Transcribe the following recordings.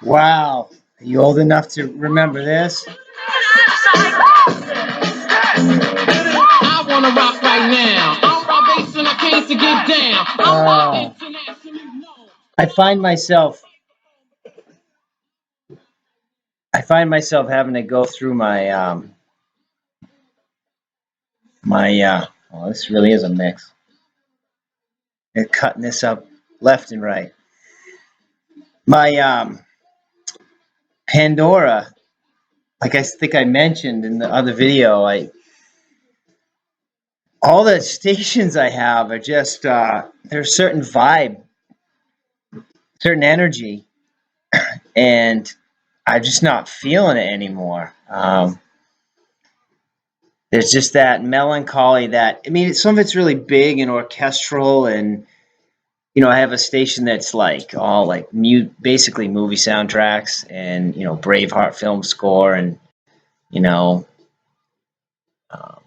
Wow. Are you old enough to remember this? I wanna rock right now. I'm Rob Bass and I came to get down. Internationally known. I find myself having to go through my well, this really is a mix. And cutting this up left and right. My Pandora, like I think I mentioned in the other video, I all the stations I have are just there's a certain vibe, certain energy, and I'm just not feeling it anymore. There's just that melancholy that, I mean, some of it's really big and orchestral, and I have a station that's like all like basically movie soundtracks and Braveheart film score and you know um,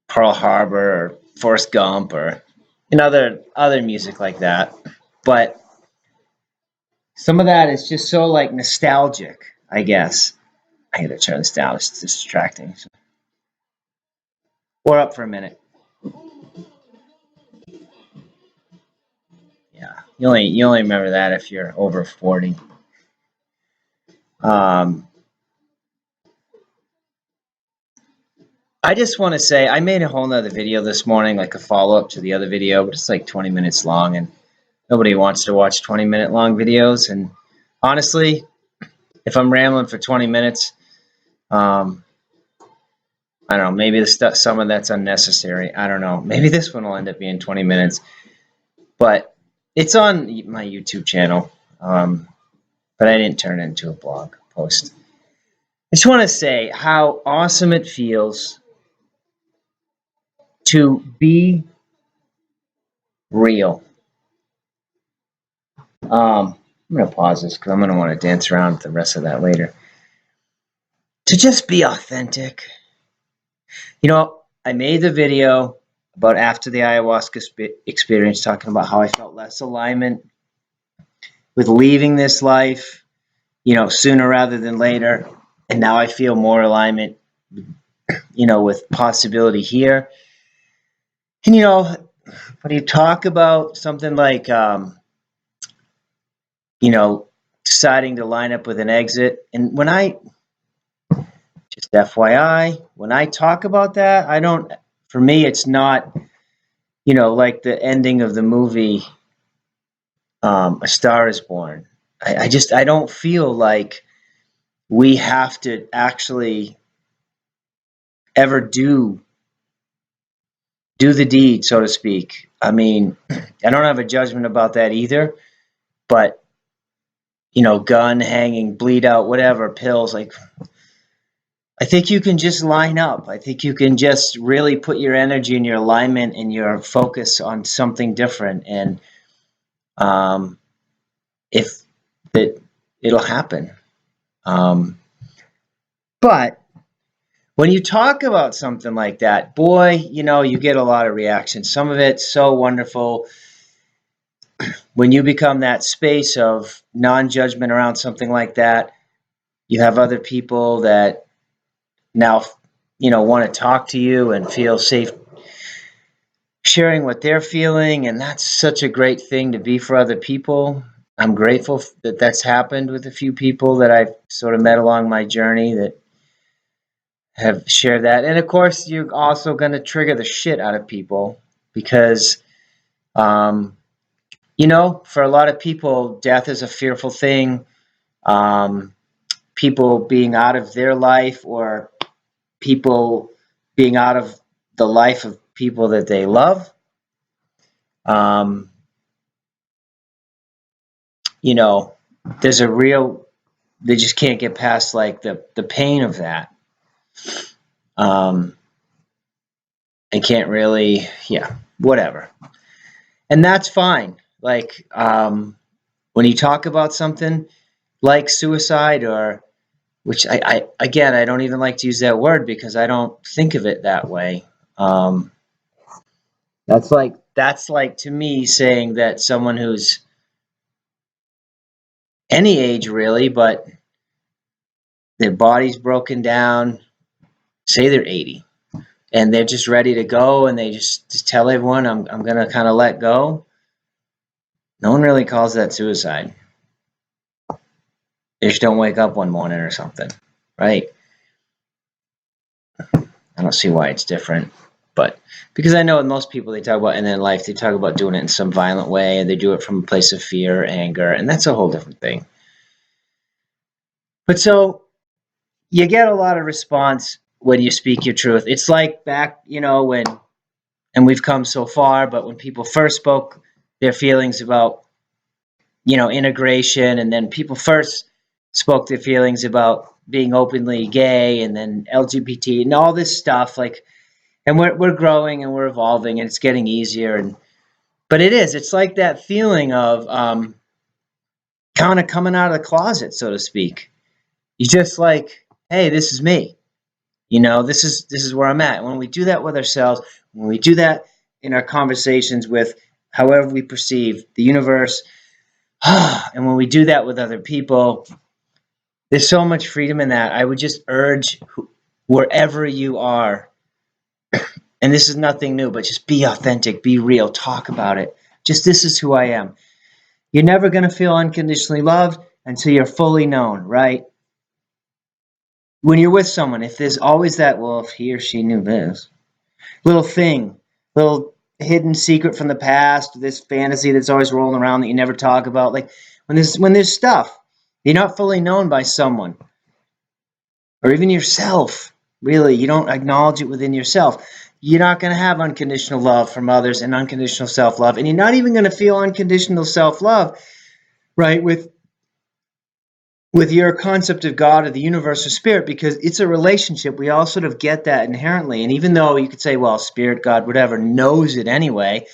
Pearl Harbor or Forrest Gump or other music like that. But some of that is just so like nostalgic, I guess. I gotta turn this down; it's distracting. Or up for a minute. Yeah, you only remember that if you're over 40. Um, I just want to say I made a whole nother video this morning, like a follow up to the other video, but it's like 20 minutes long, and nobody wants to watch 20-minute long videos. And honestly, if I'm rambling for 20 minutes, um, I don't know, maybe some of that's unnecessary. I don't know. Maybe this one will end up being 20 minutes, but it's on my YouTube channel. But I didn't turn it into a blog post. I just want to say how awesome it feels to be real. I'm going to pause this because I'm going to want to dance around the rest of that later. To just be authentic. I made the video about after the ayahuasca experience, talking about how I felt less alignment with leaving this life, sooner rather than later. And now I feel more alignment, with possibility here. And, when you talk about something like, deciding to line up with an exit, and just FYI, when I talk about that, for me, it's not, like the ending of the movie, A Star is Born. I don't feel like we have to actually ever do the deed, so to speak. I mean, I don't have a judgment about that either, but, gun, hanging, bleed out, whatever, pills, like, I think you can just line up. I think you can just really put your energy and your alignment and your focus on something different. And if that it'll happen. But when you talk about something like that, boy, you get a lot of reactions. Some of it's so wonderful. When you become that space of non-judgment around something like that, you have other people that now, want to talk to you and feel safe sharing what they're feeling. And that's such a great thing to be for other people. I'm grateful that that's happened with a few people that I've sort of met along my journey that have shared that. And of course, you're also going to trigger the shit out of people because, for a lot of people, death is a fearful thing. People being out of their life or people being out of the life of people that they love. Um, there's they just can't get past like the pain of that. And can't really, whatever. And that's fine. Like, when you talk about something like suicide which again, I don't even like to use that word because I don't think of it that way. That's like to me saying that someone who's any age really, but their body's broken down, say they're 80, and they're just ready to go, and they just tell everyone, I'm going to kind of let go. No one really calls that suicide. They just don't wake up one morning or something, right? I don't see why it's different. But because I know with most people they talk about in their life, they talk about doing it in some violent way, and they do it from a place of fear or anger, and that's a whole different thing. But so you get a lot of response when you speak your truth. It's like back, when, and we've come so far, but when people first spoke their feelings about, integration, and then people first spoke their feelings about being openly gay, and then LGBT and all this stuff, like, and we're growing and we're evolving and it's getting easier, and but it's like that feeling of kind of coming out of the closet, so to speak. You just like, hey, this is me. This is where I'm at. And when we do that with ourselves, when we do that in our conversations with however we perceive the universe, and when we do that with other people, there's so much freedom in that. I would just urge wherever you are, and this is nothing new, but just be authentic, be real, talk about it. Just, this is who I am. You're never going to feel unconditionally loved until you're fully known, right? When you're with someone, if there's always that, well, if he or she knew this little thing, little hidden secret from the past, this fantasy that's always rolling around that you never talk about, like when there's stuff, you're not fully known by someone or even yourself, really, you don't acknowledge it within yourself. You're not going to have unconditional love from others and unconditional self-love, and you're not even going to feel unconditional self-love, right, with your concept of God or the universe or spirit, because it's a relationship. We all sort of get that inherently. And even though you could say, well, spirit, God, whatever, knows it anyway,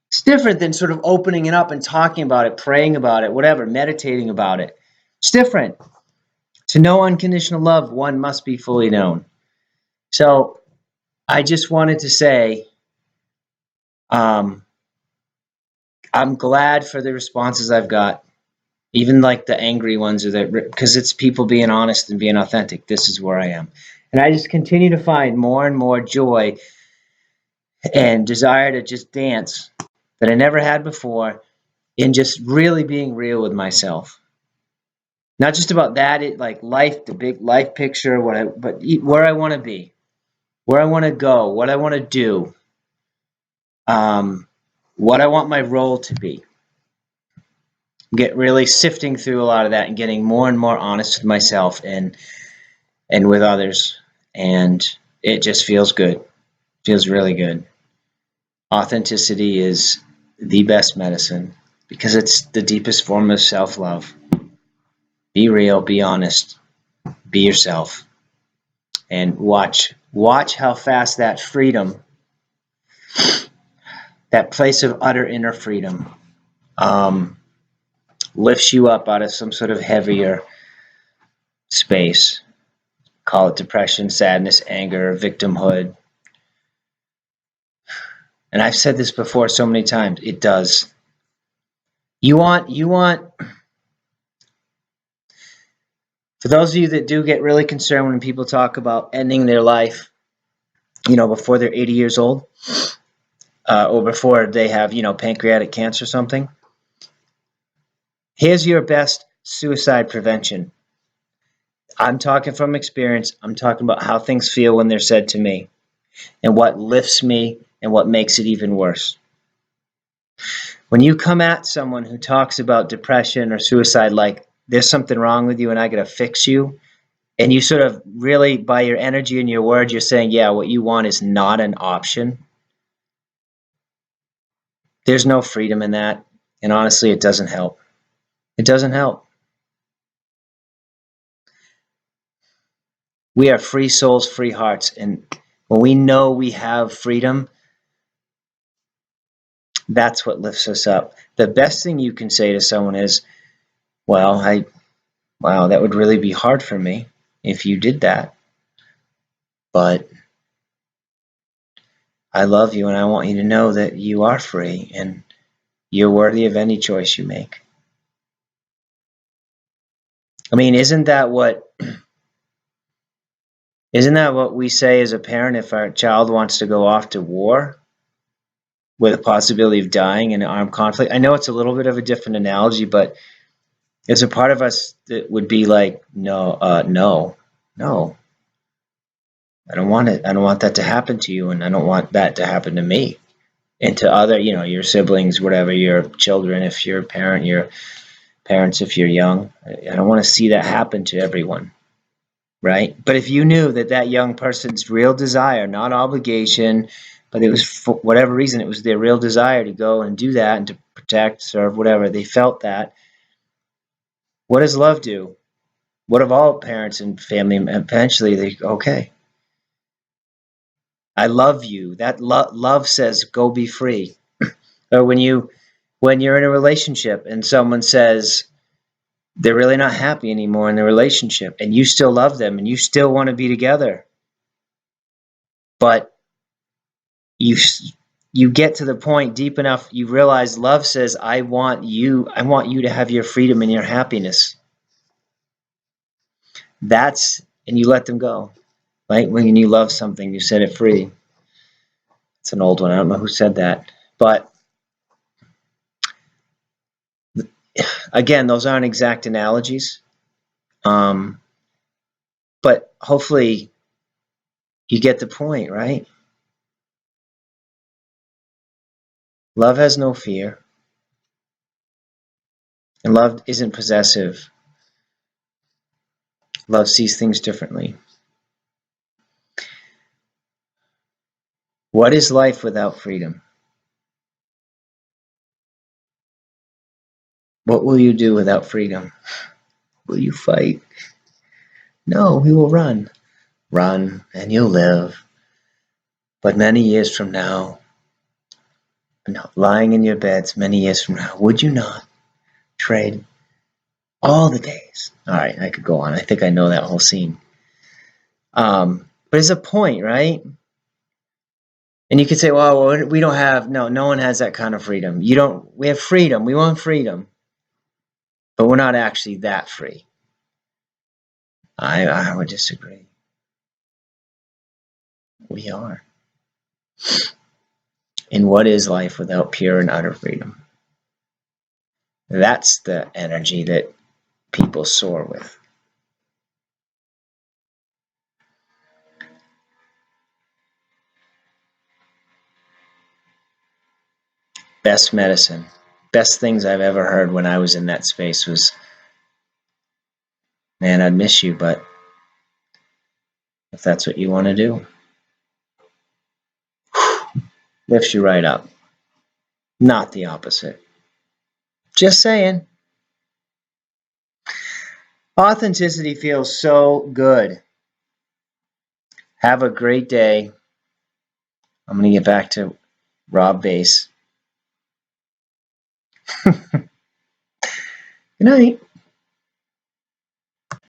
it's different than sort of opening it up and talking about it, praying about it, whatever, meditating about it. It's different. To know unconditional love, one must be fully known. So I just wanted to say, um, I'm glad for the responses I've got, even like the angry ones, or that, because it's people being honest and being authentic. This is where I am, and I just continue to find more and more joy and desire to just dance that I never had before, in just really being real with myself. Not just about that, it like life, the big life picture, but where I want to be, where I want to go, what I want to do, um, what I want my role to be. Get really sifting through a lot of that and getting more and more honest with myself and with others, and it just feels good. Feels really good. Authenticity is the best medicine because it's the deepest form of self-love. Be real, be honest, be yourself, and watch how fast that freedom, that place of utter inner freedom, um, lifts you up out of some sort of heavier space. Call it depression, sadness, anger, victimhood. And I've said this before so many times. It does. You want. For those of you that do get really concerned when people talk about ending their life, before they're 80 years old, or before they have, pancreatic cancer or something, here's your best suicide prevention. I'm talking from experience. I'm talking about how things feel when they're said to me, and what lifts me and what makes it even worse. When you come at someone who talks about depression or suicide like there's something wrong with you and I got to fix you, and you sort of really, by your energy and your words, you're saying, yeah, what you want is not an option. There's no freedom in that. And honestly, it doesn't help. It doesn't help. We are free souls, free hearts. And when we know we have freedom, that's what lifts us up. The best thing you can say to someone is, well, wow, that would really be hard for me if you did that. But I love you and I want you to know that you are free and you're worthy of any choice you make. I mean, isn't that what we say as a parent if our child wants to go off to war with a possibility of dying in an armed conflict? I know it's a little bit of a different analogy, but there's a part of us that would be like, no, no, I don't want it. I don't want that to happen to you, and I don't want that to happen to me and to other, your siblings, whatever, your children, if you're a parent, your parents, if you're young. I don't want to see that happen to everyone, right? But if you knew that that young person's real desire, not obligation, but it was for whatever reason, it was their real desire to go and do that and to protect, serve, whatever, they felt that. What does love do? What of all parents and family? Eventually, they go, okay, I love you. That love says, go be free. Or when you're in a relationship and someone says they're really not happy anymore in the relationship, and you still love them and you still want to be together, but you you get to the point deep enough, you realize love says, I want you to have your freedom and your happiness. And you let them go, right? When you love something, you set it free. It's an old one. I don't know who said that, but again, those aren't exact analogies. um, but hopefully you get the point, right? Love has no fear, and love isn't possessive. Love sees things differently. What is life without freedom? What will you do without freedom? Will you fight? No, we will run. Run, and you'll live. But many years from now, lying in your beds many years from now, would you not trade all the days? All right, I could go on. I think I know that whole scene. But it's a point, right? And you could say, well, we don't have, no one has that kind of freedom. We have freedom. We want freedom, but we're not actually that free. I would disagree. We are. And what is life without pure and utter freedom? That's the energy that people soar with. Best medicine. Best things I've ever heard when I was in that space was, man, I'd miss you, but if that's what you want to do, lifts you right up. Not the opposite. Just saying. Authenticity feels so good. Have a great day. I'm going to get back to Rob Bass. Good night.